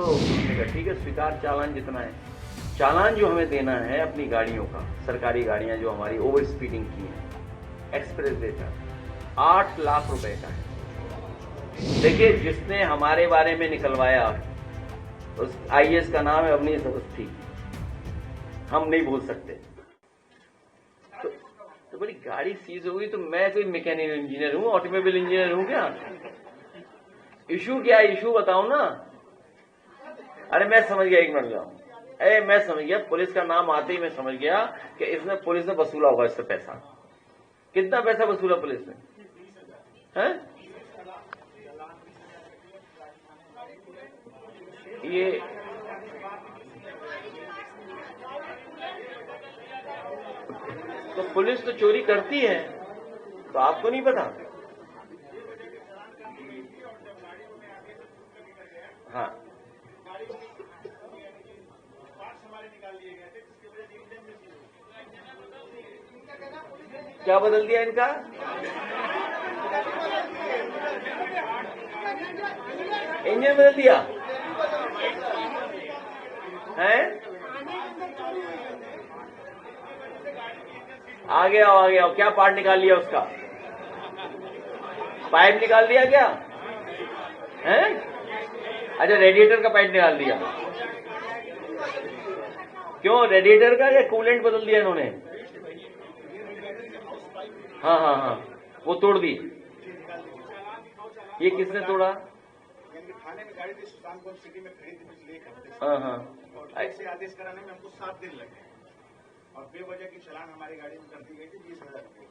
तो हमने कहा ठीक है, स्वीकार चालान जितना है, चालान जो हमें देना है अपनी गाड़ियों का, सरकारी गाड़ियां जो हमारी ओवर स्पीडिंग की हैं, एक्सप्रेस वे का 8 लाख रुपए का है। देखिए, जिसने हमारे बारे में निकलवाया उस आईएएस का नाम है अवनीश अवस्थी, हम नहीं भूल सकते। तो बड़ी गाड़ी सीज हो गई तो मैं कोई मैकेनिकल इंजीनियर हूं, ऑटोमोबाइल इंजीनियर हूं क्या? इशू क्या है, इशू बताओ ना। अरे मैं समझ गया, एक मिनट जाऊं। अरे मैं समझ गया, पुलिस का नाम आते ही मैं समझ गया कि इसने पुलिस ने वसूला होगा इससे पैसा। कितना पैसा वसूला पुलिस ने? हैं? ये तो पुलिस तो चोरी करती है, तो आपको नहीं पता? हाँ, क्या बदल दिया इनका? इंजन बदल दिया है? आगे आओ, आगे आओ। क्या पार्ट निकाल लिया उसका? पाइप निकाल दिया क्या है? अच्छा, रेडिएटर का पाइप निकाल दिया। क्यों, रेडिएटर का या कूलेंट बदल दिया इन्होंने? हाँ हाँ हाँ, वो तोड़ दी। ये किसने तोड़ा? थाने में गाड़ी थी, सुल्तानपुर सिटी में खरीदी पिछले एक हफ्ते से। हाँ हाँ, और ऐसे आदेश कराने में हमको 7 दिन लगे और बेवजह की चालान हमारी गाड़ी में कर दी गई थी 20,000 रुपये।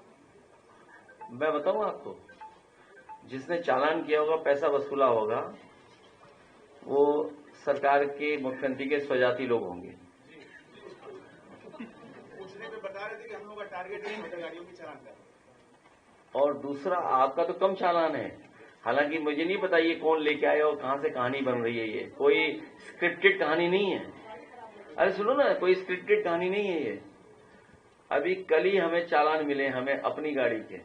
मैं बताऊं आपको, जिसने चालान किया होगा, पैसा वसूला होगा, वो सरकार के मुख्यमंत्री के स्वजाती लोग होंगे। पूछने पे बता रहे थे कि हम लोग का टारगेट नहीं होता गाड़ियों की चालान करना। और दूसरा, आपका तो कम चालान है, हालांकि मुझे नहीं पता ये कौन लेके आया और कहां से कहानी बन रही है। ये कोई स्क्रिप्टेड कहानी नहीं है। अरे सुनो ना, कोई स्क्रिप्टेड कहानी नहीं है ये। अभी कल ही हमें चालान मिले, हमें अपनी गाड़ी के।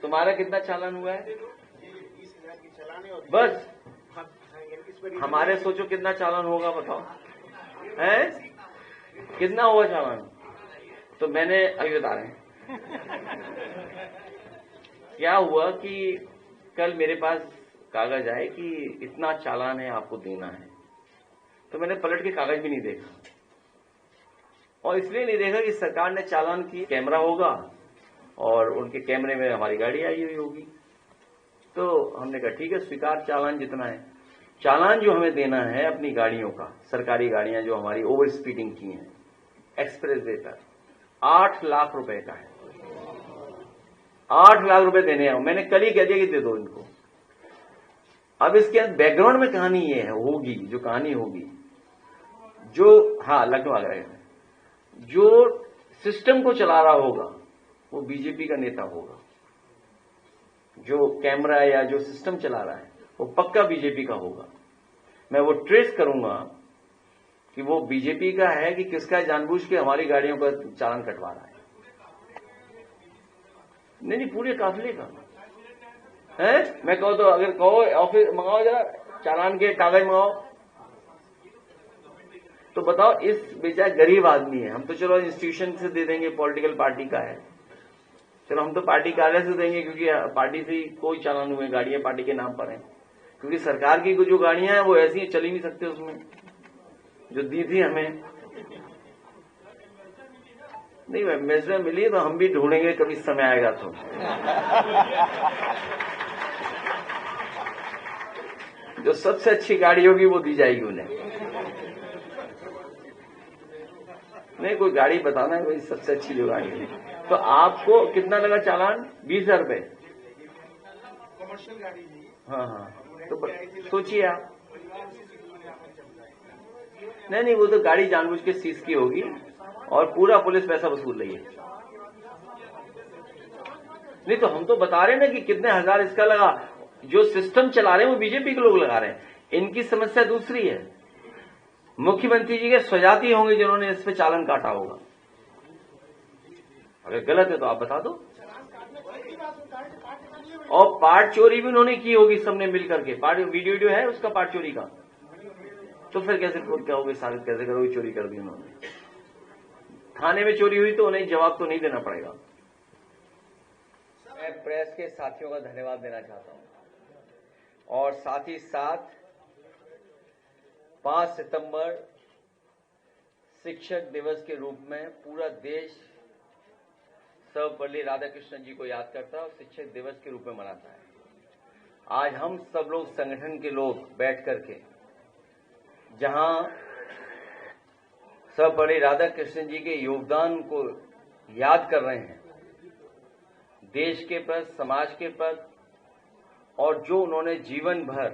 तुम्हारा कितना चालान हुआ है? 20,000 की चालान है और बस हमारे सोचो कितना चालान होगा, बताओ हैं? कितना हुआ चालान? तो मैंने अभी बता रहे हैं क्या हुआ कि कल मेरे पास कागज आए कि इतना चालान है, आपको देना है। तो मैंने पलट के कागज भी नहीं देखा, और इसलिए नहीं देखा कि सरकार ने चालान की, कैमरा होगा और उनके कैमरे में हमारी गाड़ी आई हुई होगी। तो हमने कहा ठीक है, स्वीकार चालान जितना है, चालान जो हमें देना है अपनी गाड़ियों का, सरकारी गाड़ियां जो हमारी ओवर स्पीडिंग की हैं, एक्सप्रेस वे पर 8 लाख रुपए का है। 8 लाख रुपए देने हैं। मैंने कल ही कह दिया कि दे दो इनको। अब इसके बैकग्राउंड में कहानी ये है, होगी जो कहानी होगी, जो हाँ लखनऊ आगरा है, जो सिस्टम को चला रहा होगा वो बीजेपी का नेता होगा। जो कैमरा या जो सिस्टम चला रहा है वो पक्का बीजेपी का होगा। मैं वो ट्रेस करूंगा कि वो बीजेपी का है कि किसका जानबूझ के हमारी गाड़ियों का चालान कटवा रहा है। नहीं, पूरे काफिले का है। मैं कहो तो, अगर कहो ऑफिस मंगाओ, जरा चालान के कागज मंगाओ, तो बताओ, इस बेचारा गरीब आदमी है। हम तो चलो इंस्टीट्यूशन से दे देंगे, पॉलिटिकल पार्टी का है, चलो हम तो पार्टी कार्यालय से देंगे, क्योंकि पार्टी से कोई चालान हुए, गाड़ियां पार्टी के नाम पर हैं। क्योंकि सरकार की जो गाड़ियां हैं वो ऐसी हैं, चल ही नहीं सकते उसमें, जो दी थी हमें। नहीं, मैसेज मिली तो हम भी ढूंढेंगे, कभी समय आएगा तो। जो सबसे अच्छी गाड़ी होगी वो दी जाएगी उन्हें। नहीं, कोई गाड़ी बताना है, कोई सबसे अच्छी जो गाड़ी है। तो आपको कितना लगा चालान? 20,000 रुपए। कमर्शियल गाड़ी नहीं। हाँ हाँ, तो सोचिए आप। नहीं, वो तो गाड़ी जानबूझ के सीज की होगी और पूरा पुलिस पैसा वसूल रही है। नहीं, तो हम तो बता रहे हैं ना कि कितने हजार इसका लगा। जो सिस्टम चला रहे हैं वो बीजेपी के लोग लगा रहे हैं। इनकी समस्या दूसरी है, मुख्यमंत्री जी के स्वजाती होंगे जिन्होंने इस पे चालान काटा होगा। अगर गलत है तो आप बता दो। और पार्ट चोरी भी उन्होंने की होगी सबने मिल करके। पार्ट वीडियो है उसका पार्ट चोरी का, तो फिर कैसे खुद कहोगे, साबित कैसे करोगे चोरी कर दी उन्होंने? थाने में चोरी हुई तो उन्हें जवाब तो नहीं देना पड़ेगा। मैं प्रेस के साथियों का धन्यवाद देना चाहता हूं और साथ ही साथ 5 सितंबर शिक्षक दिवस के रूप में पूरा देश सर्वपल्ली राधाकृष्णन जी को याद करता है और शिक्षक दिवस के रूप में मनाता है। आज हम सब लोग संगठन के लोग बैठ करके जहां सर्वपल्ली राधाकृष्णन जी के योगदान को याद कर रहे हैं, देश के प्रति, समाज के प्रति, और जो उन्होंने जीवन भर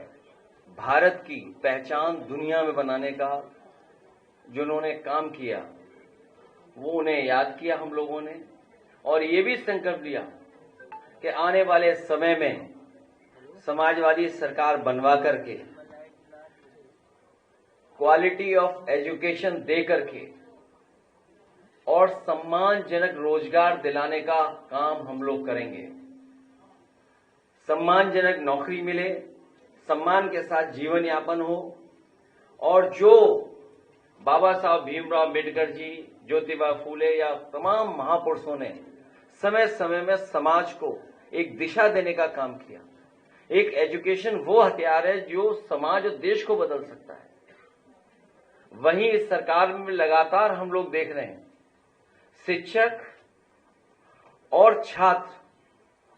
भारत की पहचान दुनिया में बनाने का जो उन्होंने काम किया, वो उन्हें याद किया हम लोगों ने। और ये भी संकल्प लिया कि आने वाले समय में समाजवादी सरकार बनवा करके क्वालिटी ऑफ एजुकेशन दे करके और सम्मानजनक रोजगार दिलाने का काम हम लोग करेंगे। सम्मानजनक नौकरी मिले, सम्मान के साथ जीवन यापन हो, और जो बाबा साहब भीमराव अम्बेडकर जी, ज्योतिबा फूले या तमाम महापुरुषों ने समय समय में समाज को एक दिशा देने का काम किया। एक एजुकेशन वो हथियार है जो समाज और देश को बदल सकता है। वहीं इस सरकार में लगातार हम लोग देख रहे हैं शिक्षक और छात्र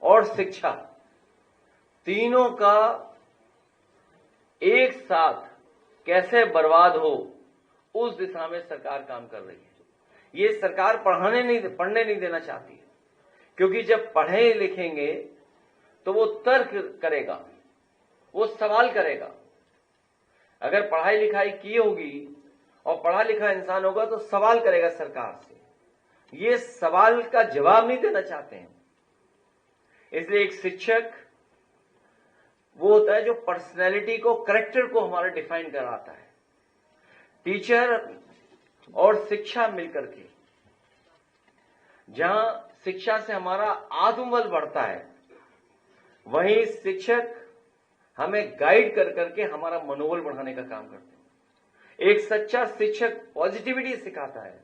और शिक्षा तीनों का एक साथ कैसे बर्बाद हो, उस दिशा में सरकार काम कर रही है। ये सरकार पढ़ने नहीं देना चाहती है, क्योंकि जब पढ़े लिखेंगे तो वो तर्क करेगा, वो सवाल करेगा। अगर पढ़ाई लिखाई की होगी और पढ़ा लिखा इंसान होगा तो सवाल करेगा सरकार से। ये सवाल का जवाब नहीं देना चाहते हैं। इसलिए एक शिक्षक वो होता है जो पर्सनैलिटी को, कैरेक्टर को हमारा डिफाइन कराता है। टीचर और शिक्षा मिलकर के, जहां शिक्षा से हमारा आत्मबल बढ़ता है, वहीं शिक्षक हमें गाइड कर करके हमारा मनोबल बढ़ाने का काम करते हैं। एक सच्चा शिक्षक पॉजिटिविटी सिखाता है,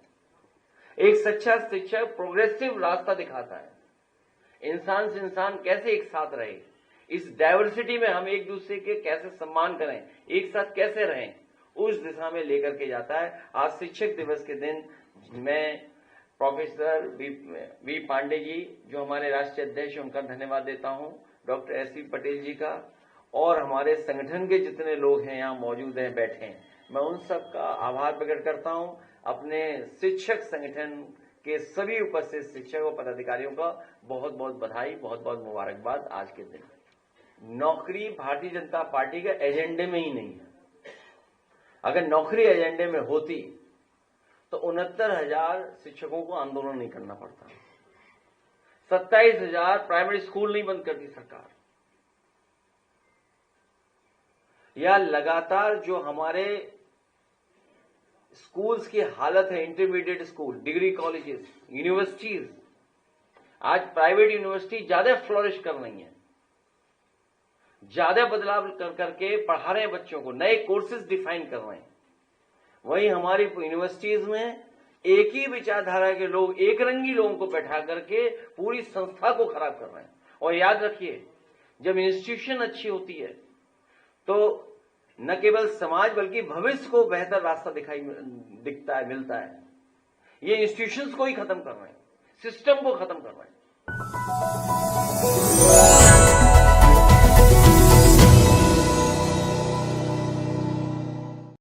एक सच्चा शिक्षक प्रोग्रेसिव रास्ता दिखाता है। इंसान से इंसान कैसे एक साथ रहे, इस डाइवर्सिटी में हम एक दूसरे के कैसे सम्मान करें, एक साथ कैसे रहें, उस दिशा में लेकर के जाता है। आज शिक्षक दिवस के दिन मैं प्रोफेसर वी पांडे जी, जो हमारे राष्ट्रीय अध्यक्ष, उनका धन्यवाद देता हूं, डॉक्टर एस.सी. पटेल जी का, और हमारे संगठन के जितने लोग हैं यहाँ मौजूद हैं, बैठे हैं, मैं उन सब का आभार प्रकट करता हूं। अपने शिक्षक संगठन के सभी उपस्थित शिक्षक और पदाधिकारियों का बहुत बहुत बधाई, बहुत बहुत मुबारकबाद। आज के दिन नौकरी भारतीय जनता पार्टी के एजेंडे में ही नहीं है। अगर नौकरी एजेंडे में होती तो 69,000 शिक्षकों को आंदोलन नहीं करना पड़ता, 27,000 प्राइमरी स्कूल नहीं बंद करती सरकार, या लगातार जो हमारे स्कूल्स की हालत है, intermediate school, degree colleges, universities, आज प्राइवेट यूनिवर्सिटी ज्यादा फ्लोरिश कर रही हैं, ज्यादा बदलाव कर करके पढ़ा रहे हैं बच्चों को, नए कोर्सेज डिफाइन कर रहे हैं। वहीं हमारी यूनिवर्सिटीज में एक ही विचारधारा के लोग, एक रंगी लोगों को बैठा करके पूरी संस्था को खराब कर रहे हैं। और याद रखिए, जब इंस्टीट्यूशन अच्छी होती है तो न केवल समाज बल्कि भविष्य को बेहतर रास्ता मिलता है। ये इंस्टीट्यूशंस को ही खत्म कर रहे हैं, सिस्टम को खत्म कर रहे हैं।